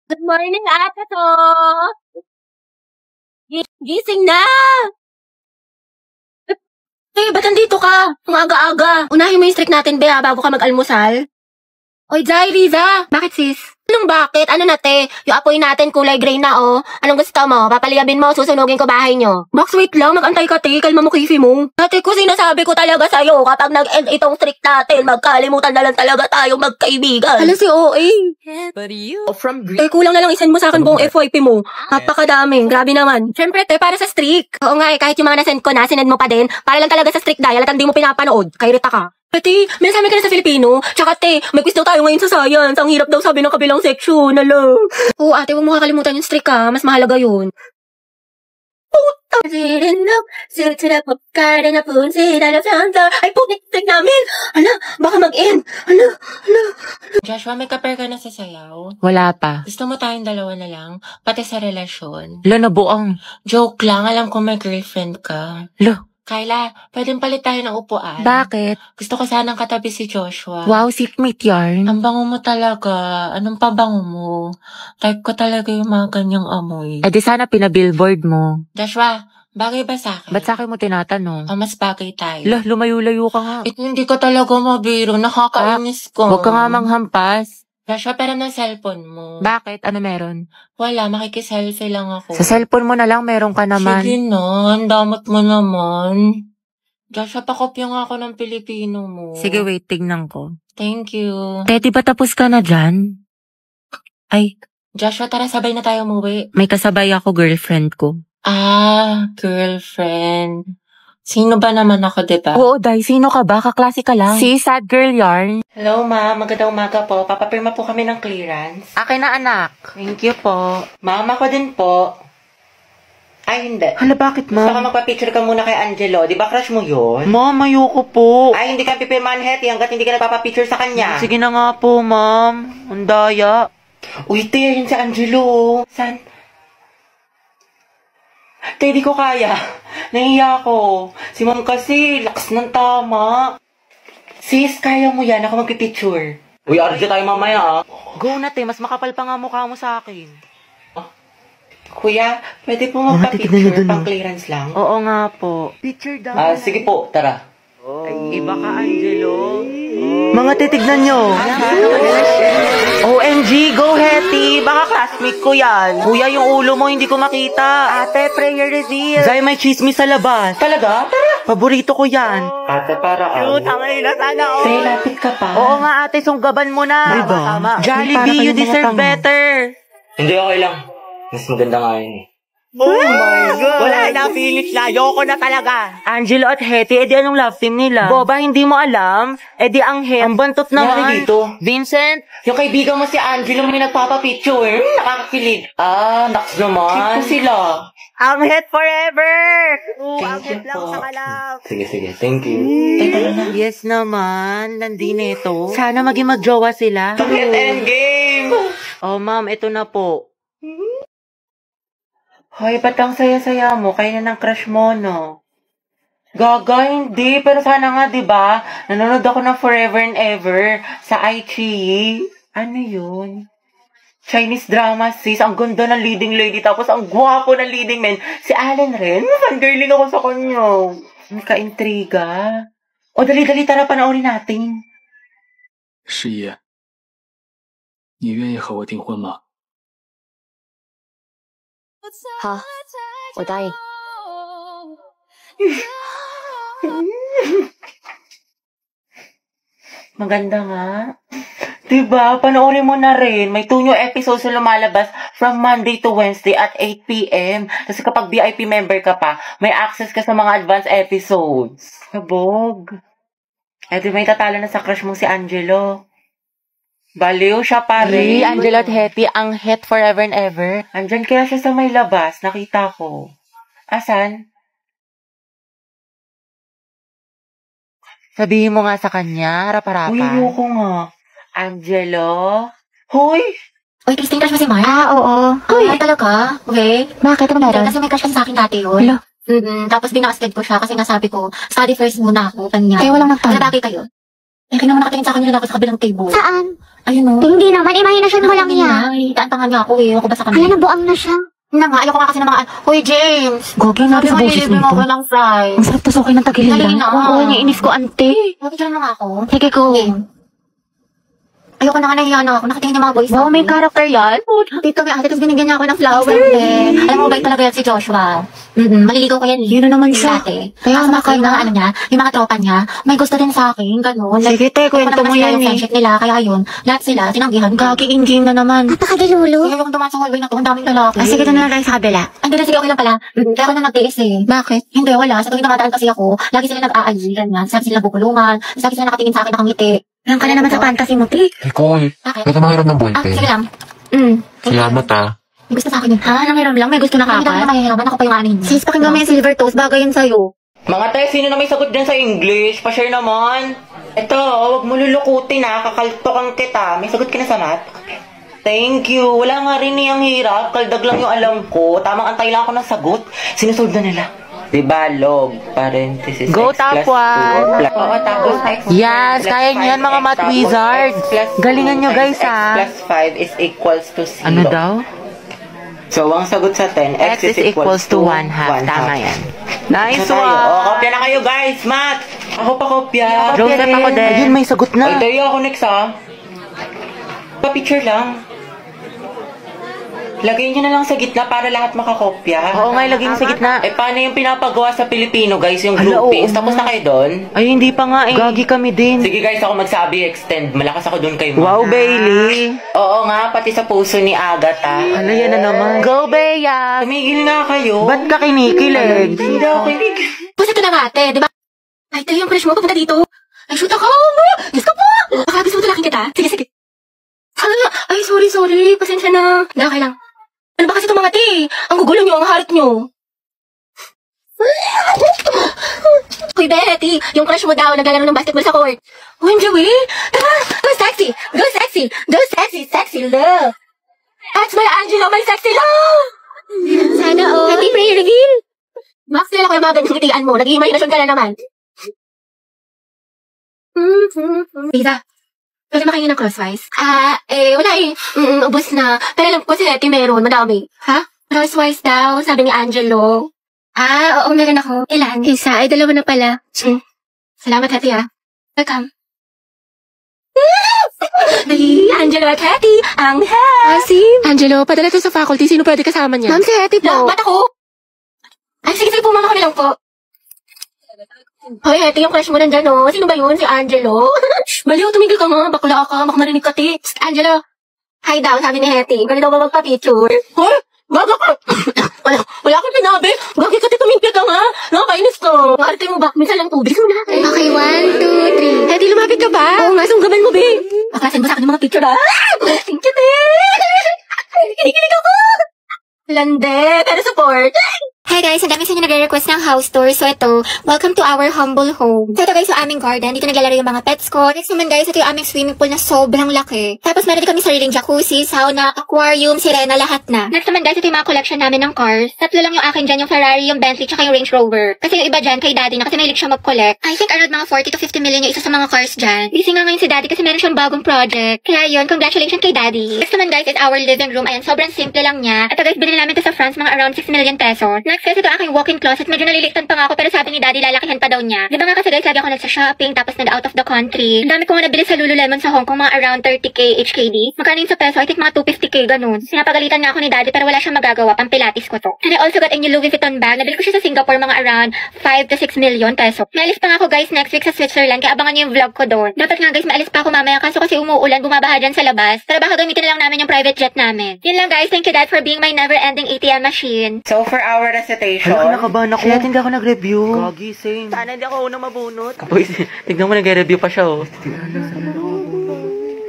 Good morning, ate to! Gising na! Ba't nandito ka? Ang aga-aga. Unahin mo yung streak natin, Bea, bago ka mag-almusal. Oy, Jai, Riza! Bakit, sis? Anong bakit? Ano na, te? Yung apoy natin kulay gray na, oh. Anong gusto mo? Papaliyabin mo, susunugin ko bahay nyo. Max, wait lang. Mag-antay ka, te. Kalma mo, kifi mo. Ate ko, sinasabi ko talaga sa'yo, kapag nag-end itong streak natin, magkalimutan na lang talaga tayong magkaibigan. Alam si OA. But you From Kulang na lang isend mo sa akin buong FYP mo. Napakadaming. Grabe naman. Siyempre, te, para sa streak. Oo nga, kahit yung mga nasend ko na, sinend mo pa din, para lang talaga sa streak dial at hindi mo pinapanood. Kay Rita ka. Ate, may nasabi ka na sa Filipino. Tsaka, te, may quiz daw tayo ngayon sa science. Ang hirap daw sabi ng kabilang section. Hello. Oo, ate, huwag mo kakalimutan yung streak, ha. Mas mahalaga yun. Ay, putik namin. Hala, baka mag-end. Hala. Joshua, may ka-pair ka na sa sayaw? Wala pa. Gusto mo tayong dalawa na lang? Pati sa relasyon? Lo, nabuang. Joke lang, alam ko may girlfriend ka. Lo, Kyla, pwedeng palit tayo ng upuan. bakit? Gusto ko sanang katabi si Joshua. Wow, seatmate yarn. Ang bango mo talaga. Anong pabango mo? Type ko talaga yung mga ganyang amoy. Eh di sana pinabillboard mo. Joshua, bagay ba sa akin? Ba't sa akin mo tinatanong? Mas bagay tayo. Lo, lumayo-layo ka nga. Hindi ko talaga mabiro. Nakakainis ko. Huwag ka nga manghampas. Joshua, pero ng cellphone mo. Bakit? Ano meron? Wala, makikiselfie lang ako. Sa cellphone mo na lang meron ka naman. Sige na, ang damot mo naman. Joshua, pakopya nga ako ng Pilipino mo. Sige, wait, tignan ko. Thank you. Teddy, ba tapos ka na dyan? Ay, Joshua, tara sabay na tayo umuwi. may kasabay ako, girlfriend ko. Girlfriend. Sino ba naman ako, diba? Oo, Day, sino ka ba? Kaklase ka lang. Si Sad Girl Yarn. Hello, ma'am. Magandang umaga po. Papapirma po kami ng clearance. Akin na, anak. Thank you po. Ma'am, ako din po. Ay, hindi. Hala, bakit, Baka magpa-picture ka muna kay Angelo. Di ba crush mo yun? Ma'am, ayoko po. Ay, hindi ka pipirmahan, Hetty, hanggat hindi ka nagpapapicture sa kanya. Sige na nga po, ma'am. Ang daya. Uy, te, yun si Angelo. San? Te, di ko kaya. Nahiya ako. Si ma'am kasi, lakas ng tama. Sis, kaya mo yan. Ako magpipicture. Uy, RJ tayo mamaya, ah. Go na, te. Mas makapal pa nga mukha mo sa akin. Kuya, pwede po tignan magpa-picture niyo dun, pang oh. clearance lang? Oo nga po. Picture daw. Sige po, tara. Ay, iba ka, Angelo. Mga titignan nyo. OMG, go Hetty. Baka classmate ko yan. Kuya, yung ulo mo hindi ko makita. Ate, prayer reveal. Zay, may chismis sa labas. Talaga? Tara. Paborito ko yan. Ate, para ano? Tangay na sana, Te, lapit ka pa. Oo nga, ate, sunggaban mo na. Diba? Jollibee, you deserve better. Hindi, okay lang. Mas maganda nga yun eh. Oh my God! Wala na, finish na. Ayoko na talaga. Angelo at Hetty, edi anong love team nila? Boba, hindi mo alam? Edi ang ang bantot naman. Nari dito. Vincent? Yung kaibigan mo si Angelo may nagpapapicture. Nakakakilig. Naks naman. Cute sila. Ang het forever! Oo, ang Thank you het lang po. sa kalab. Sige. Thank you. Yes naman, nandito. Sana maging magjowa sila. Bakit endgame? Oh, ma'am, ito na po. Hoy, ba't ang saya-saya mo? Kaya na ng crush mo, no? Gaga, hindi. Pero sana nga, di ba? Nanonood ako ng Forever and Ever sa iQIYI. Ano yun? Chinese drama, sis. Ang ganda ng leading lady. Tapos ang gwapo ng leading man. Si Allen rin. Fangirling ako sa kanya. Ang ka-intriga. O, dali-dali, tara, panoorin natin. 十一，你愿意和我订婚吗？好，我答应。 Maganda nga. Diba? Panoorin mo na rin. May 2 new episodes na lumalabas from Monday to Wednesday at 8 p.m. Kasi kapag VIP member ka pa, may access ka sa mga advanced episodes. Kabog. Di may tatalo na sa crush mong si Angelo. Baliw siya pa rin. Angelo at Hetty, ang het forever and ever. Andyan kaya siya sa may labas. Nakita ko. Asan? Sabihin mo nga sa kanya, harap-harapan. Uy, ayoko nga. Angelo? Hoy! Uy, Christine, crush mo si Mark? Oo. Ay, talaga? Okay. Bakit? Ano meron? Kasi may crush kasi sa akin dati yun. Hello? Tapos binakasted ko siya kasi nga sabi ko, study first muna ako, kanya. Kaya walang nagtanong. Kaya bagay kayo. Eh, kaya naman nakatingin sa akin yung lalaki sa kabilang table. Saan? Ayun o. Hindi naman, imahinasyon mo lang yan. Itaan nga ako eh. Ako ba sa kanya? Kaya nabuang na siya. Na nga, ayoko nga kasi ng mga... Hoy, James! Gogi, Sabi mo, ilibig mo ako ng fries. Ang sarap to okay ng tagiliran. Dali na. Oo, niinis ko, ante. Mabigyan mo nga ako. Sige ko. Ayoko na nga, nahiya na ako. Nakatingin yung mga boys. Wow, may character yan. Dito may ate, tapos binigyan niya ako ng flower. Alam mo, bait talaga yan si Joshua. Maliligaw ko yan eh. Yun na naman siya. Dati. Kaya mga mga ano niya, yung mga tropa niya, may gusto din sa akin, gano'n. Sige, te, kwento mo yan yung eh. friendship nila, kaya yun, lahat sila, tinanggihan ko. Kaki-inging na naman. Napakagilulo. Kaya yung dumaan sa hallway na to, ang daming lalaki. Sige, doon na lang tayo sa kabila. Hindi na, sige, okay lang pala. Kaya ako na nag-tiis eh. Bakit? Hindi, wala. Sa tuwing namadaan kasi ako, lagi sila nag-aali, ganyan. Sabi sila bubulungan, lagi sila nakatingin sa akin, nakangiti. Lang ka na naman sa fantasy mo, te. Nicole, Bakit? ito mangiram ng Ah, ballpen. sige lang. Salamat ah. May gusto sa akin yun. Ha? Nangiram lang? May gusto na Hindi kakat? na mahihiraman, ako pa yung anin niya. Sis, pakinggan mo yung silver toast. Bagay yun sa'yo. Mga te, sino na may sagot dyan sa English? Pa-share naman. Ito, huwag mo lulukutin ha. Kakaltokan kita. May sagot ka na sa math? Thank you. Wala nga rin niyang hirap. Kaldag lang yung alam ko. Tamang antay lang ako ng sagot. Sinusolve na nila. Diba, log, parenthesis, Go, x top plus one. 2. Oo, tapos x Yes, plus kaya nyo yan, 5x, mga math tapos wizards. x plus 2 Galingan nyo, guys, times ha? x plus 5 is equals to 0. Ano daw? So, ang sagot sa 10, X is equals to 1 half. Tama yan. Nice Ano tayo? one. Oh, kopya na kayo, guys. Math. Ako pa kopya. Joseph, ako din. Ayun, may sagot Ay, na. tayo ako next, ha? Pa-picture lang. Lagay nyo na lang sa gitna para lahat makakopya. Oo nga, ilagay mo sa gitna. Eh, paano yung pinapagawa sa Pilipino, guys? Yung Ala, groupings. oo Tapos nga. na kayo doon? Ay, hindi pa nga eh. Gagi kami din. Sige, guys, ako magsabi, extend. Malakas ako doon kay Wow, Bailey. Oo nga, pati sa puso ni Agatha. Ano yan na naman? Go, Bea. Tumigil nga kayo. Ba't ka kinikilig? Hindi ako kinig. Basta ito na nga, ate, di ba? Ay, tayo yung crush mo, papunta dito. Ay, shoot ako! Diyos ko po! Baka gusto mo talaking kita? Sige, sige. Ay, sorry. Pasensya na. Hindi, okay lang. Ano ba kasi itong mga te? Ang gugulo nyo, ang harit nyo. Hoy, Betty, yung crush mo daw, naglalaro ng basketball sa court. Uy, Joey, tara, go sexy, sexy love. That's my Angelo, my sexy love. Sana all. Happy prayer reveal. Max, nila ko yung mga ganyang itian mo. Nag-iimaginasyon ka na naman. Lisa, pwede makain ng crosswise? Wala eh. Ubus na. Pero alam ko si Hetty meron, madami. Ha? Crosswise daw, sabi ni Angelo. Oo, meron ako. Ilan? Isa, ay dalawa na pala. Salamat, Hetty, ha. Welcome. Ay, Angelo at Hetty, ang Asim. Angelo, padala to sa faculty. Sino pwede kasama niya? Ma'am, si Hetty po. Ba't ako? Ay, sige, pumama ko na lang po. Hoy, Hetty, yung crush mo nandyan, no? Sino ba yun? Si Angelo? Baliw, tumigil ka nga. Bakla ka. Baka marinig ka, ti. Angelo, hi daw, sabi ni Hetty. Pwede daw ba magpa-picture? Hoy, gaga ka. wala kang sinabi. Gagi ka, ti, tumigil ka nga. Nakakainis to. Arte mo ba? Minsan lang tubig. Okay, 1, 2, 3. Hetty, lumapit ka ba? Oo nga, sunggaban mo, be. Bakasin mo sa akin yung mga picture, ha? Thank you, te. Kinikilig ako. Lande, pero support. Hey guys, ang dami sa inyo nagre-request ng house tour. So ito, welcome to our humble home. So ito guys, yung aming garden. Dito naglalaro yung mga pets ko. Next naman guys, ito yung aming swimming pool na sobrang laki. Tapos meron din kami sariling jacuzzi, sauna, aquarium, sirena, lahat na. Next naman guys, ito yung mga collection namin ng cars. Tatlo lang yung akin dyan, yung Ferrari, yung Bentley, tsaka yung Range Rover. Kasi yung iba dyan, kay daddy na kasi mahilig siya mag-collect. I think around mga 40 to 50 million yung isa sa mga cars dyan. Busy nga ngayon si daddy kasi meron siyang bagong project. Kaya yun, congratulations kay daddy. Next naman guys is our living room. Ayan, sobrang simple lang niya. Ito guys, binili namin ito sa France, mga around 6 million pesos. Next guys, ito aking walk-in closet. Medyo naliliktan pa nga ako pero sabi ni daddy lalakihan pa daw niya. Di ba nga kasi guys, lagi ako nagsa-shopping tapos nag-out of the country. Ang dami ko nga nabili sa Lululemon sa Hong Kong, mga around 30k HKD. Magkano yun sa peso? I think mga 250k ganun. Pinapagalitan na ako ni daddy pero wala siyang magagawa. Pang pilates ko to. And I also got a new Louis Vuitton bag. Nabili ko siya sa Singapore, mga around 5 to 6 million peso. May alis pa nga ako guys next week sa Switzerland kaya abangan niyo yung vlog ko doon. Dapat nga guys, maalis pa ako mamaya kaso kasi umuulan, bumabaha dyan sa labas. Pero baka gamitin na lang namin yung private jet namin. Yun lang guys, thank you dad for being my never-ending ATM machine. So, for our recitation, Hala, nakabahan ako. Kaya hindi ako nag-review. Gagi, same. Sana hindi ako unang mabunot. Kapoy, tignan mo nag-review pa siya, oh.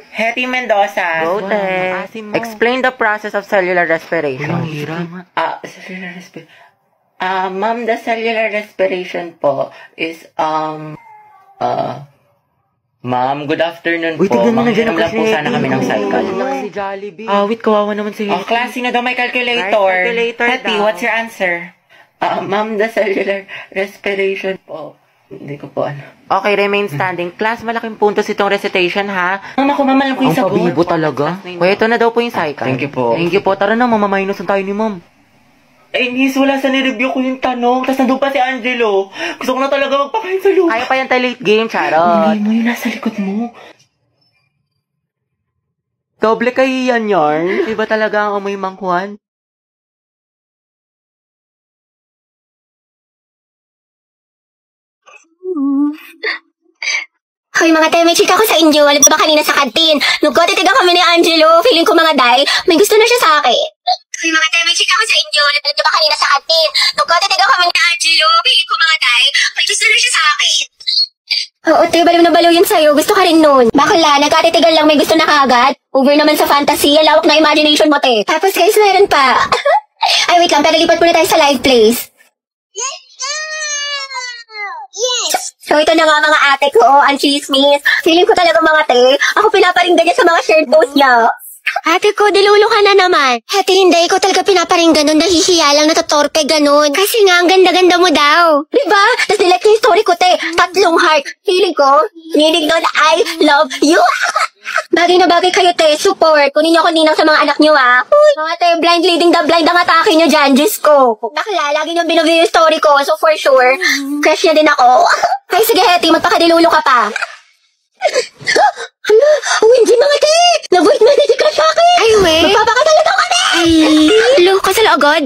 Hetty Mendoza. Go, te. Explain the process of cellular respiration. Walang hirap. Cellular respiration. Ma'am, the cellular respiration po is, Ma'am, good afternoon Uy, po. tignan mo na dyan ang Manghiram lang po kasi sana kami ng cycle. Si Jollibee. Wait, kawawa naman si Oh, class, sino daw may calculator? Calculator Hetty, daw. what's your answer? Ma'am, the cellular respiration po Hindi ko po ano. Okay, remain standing. Class, malaking puntos itong recitation, ha? Mama ko, mama, alam ko yung Ang sagot. pabibo talaga. Kuya, ito na daw po yung cycle. Thank you po. Thank you po. Tara na, mamamainos tayo ni ma'am. Eh, miss, wala sa nireview ko yung tanong. Tapos nandun pa si Angelo. Gusto ko na talaga magpakain sa loob. Kaya pa yan tayo late game, charot. Hindi mo yung nasa likod mo. Doble kayo yan, yarn. Iba talaga ang amoy mangkuhan. Hoy mga te, may chika ko sa inyo. Alam ko ba kanina sa kantin? Nagkotitigan kami ni Angelo. Feeling ko mga day, may gusto na siya sa akin. Hoy mga te, may chika ko sa inyo. Alam ko ba kanina sa kantin? Nagkotitigan kami ni Angelo. Feeling ko mga day, may gusto na siya sa akin. Oo, te, baliw na baliw yun sa'yo. Gusto ka rin nun. Bakla, nagkatitigan lang may gusto na kagad. Over naman sa fantasy. Lawak na imagination mo, te. Tapos guys, meron pa. Ay, wait lang. Pero lipat muna tayo sa live place. So, ito na nga mga ate ko, ang chismis. Feeling ko talaga mga te, ako pinaparinggan niya sa mga shared post niya. Ate ko, dilulo ka na naman. Ate, hindi ko talaga pinaparinggan nun, nahihiya lang, natatorpe ganun. Kasi nga, ang ganda-ganda mo daw. Diba? Tapos nilike ko yung story ko, te. 3 heart. Feeling ko, meaning nun, I love you. Bagay na bagay kayo, te. Support. Kunin niyo ako ninang sa mga anak niyo, ah. Uy, mga te, blind leading the blind ang atake niyo dyan. Diyos ko. Bakla, lagi niyo binuview yung story ko. So, for sure, crush niya din ako. Ay, sige, Heti, magpakadilulo ka pa. Hala, hindi mga te! Na-voice message ka sa akin! Ay, we! Magpapakasal na daw kami! Ay, lo, kasal agad?